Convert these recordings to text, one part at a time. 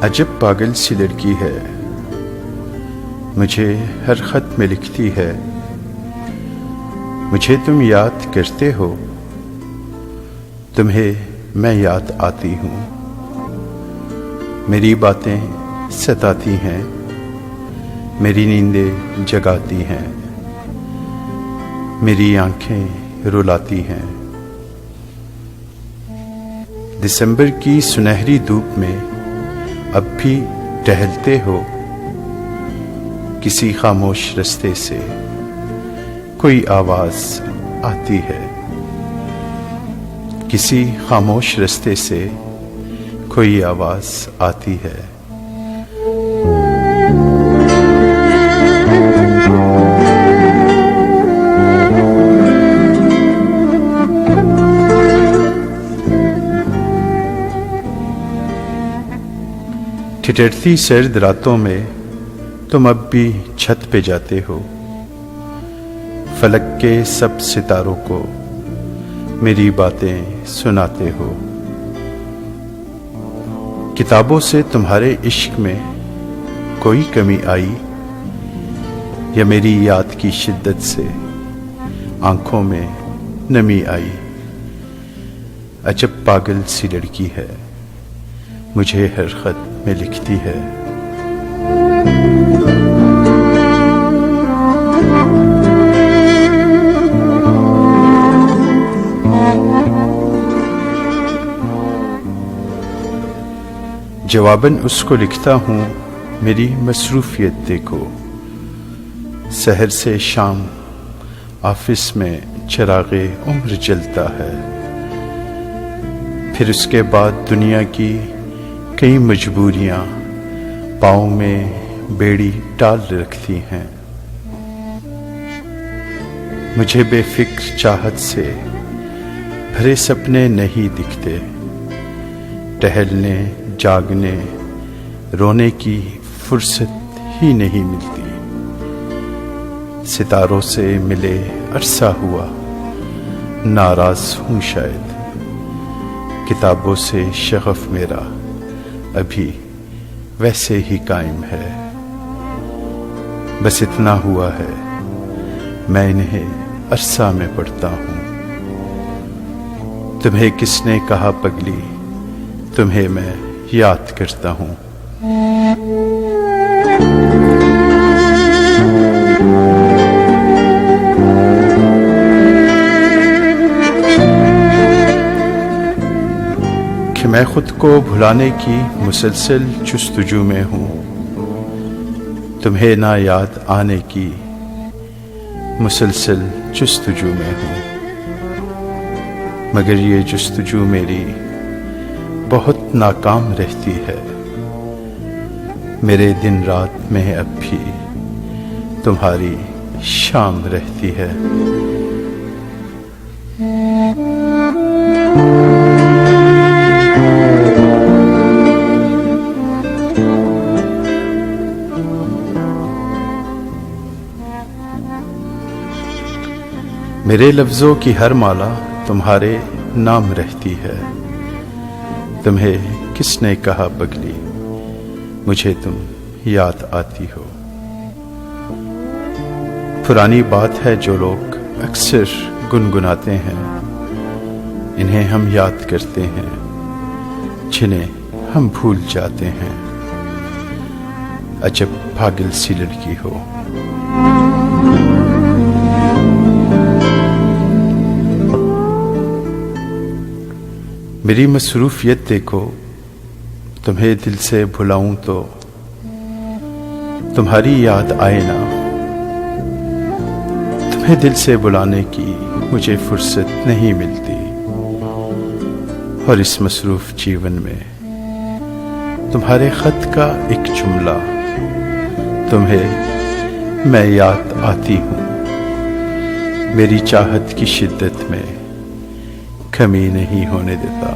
अजब पागल सी लड़की है, मुझे हर खत में लिखती है, मुझे तुम याद करते हो, तुम्हें मैं याद आती हूँ। मेरी बातें सताती हैं, मेरी नींदें जगाती हैं, मेरी आंखें रुलाती हैं। दिसंबर की सुनहरी धूप में अब भी टहलते हो, किसी खामोश रास्ते से कोई आवाज आती है, किसी खामोश रास्ते से कोई आवाज आती है। ठिठुरती सर्द रातों में तुम अब भी छत पे जाते हो, फलक के सब सितारों को मेरी बातें सुनाते हो। किताबों से तुम्हारे इश्क में कोई कमी आई, या मेरी याद की शिद्दत से आंखों में नमी आई। अजब पागल सी लड़की है, मुझे हर खत में लिखती है। जवाबन उसको लिखता हूँ, मेरी मसरूफियत देखो। सहर से शाम ऑफिस में चिरागे उम्र जलता है, फिर उसके बाद दुनिया की कई मजबूरियां पाँव में बेड़ी डाल रखती हैं। मुझे बेफिक्र चाहत से भरे सपने नहीं दिखते, टहलने जागने रोने की फुर्सत ही नहीं मिलती। सितारों से मिले अरसा हुआ, नाराज हूँ शायद। किताबों से शगफ मेरा अभी वैसे ही कायम है। बस इतना हुआ है, मैं इन्हें अरसा में पढ़ता हूँ। तुम्हें किसने कहा पगली, तुम्हें मैं याद करता हूँ। कि मैं खुद को भुलाने की मुसलसल जुस्तजू में हूँ, तुम्हें ना याद आने की मुसलसल जुस्तजू में हूँ। मगर ये जुस्तजू मेरी बहुत नाकाम रहती है। मेरे दिन रात में अब भी तुम्हारी शाम रहती है। मेरे लफ्जों की हर माला तुम्हारे नाम रहती है। तुम्हें किसने कहा पगली, मुझे तुम याद आती हो। पुरानी बात है जो लोग अक्सर गुनगुनाते हैं, इन्हें हम याद करते हैं, जिन्हें हम भूल जाते हैं। अजब पागल सी लड़की हो। मेरी मसरूफियत देखो, तुम्हें दिल से भुलाऊं तो तुम्हारी याद आए ना। तुम्हें दिल से बुलाने की मुझे फुर्सत नहीं मिलती, और इस मसरूफ जीवन में तुम्हारे खत का एक जुमला, तुम्हें मैं याद आती हूँ, मेरी चाहत की शिद्दत में कमी नहीं होने देता।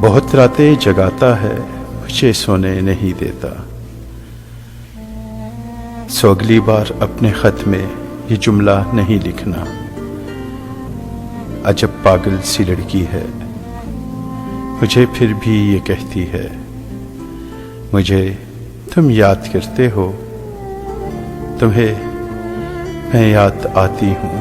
बहुत रातें जगाता है, मुझे सोने नहीं देता। सो अगली बार अपने खत में ये जुमला नहीं लिखना, अजब पागल सी लड़की है, मुझे फिर भी ये कहती है, मुझे तुम याद करते हो, तुम्हें मैं याद आती हूँ।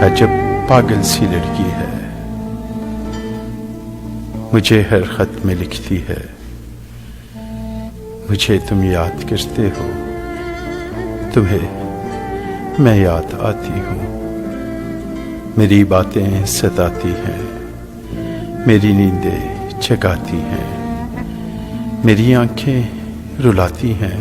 अजब पागल सी लड़की है, मुझे हर खत में लिखती है, मुझे तुम याद करते हो, तुम्हें मैं याद आती हूँ। मेरी बातें सताती हैं, मेरी नींदें जगाती हैं, मेरी आंखें रुलाती हैं।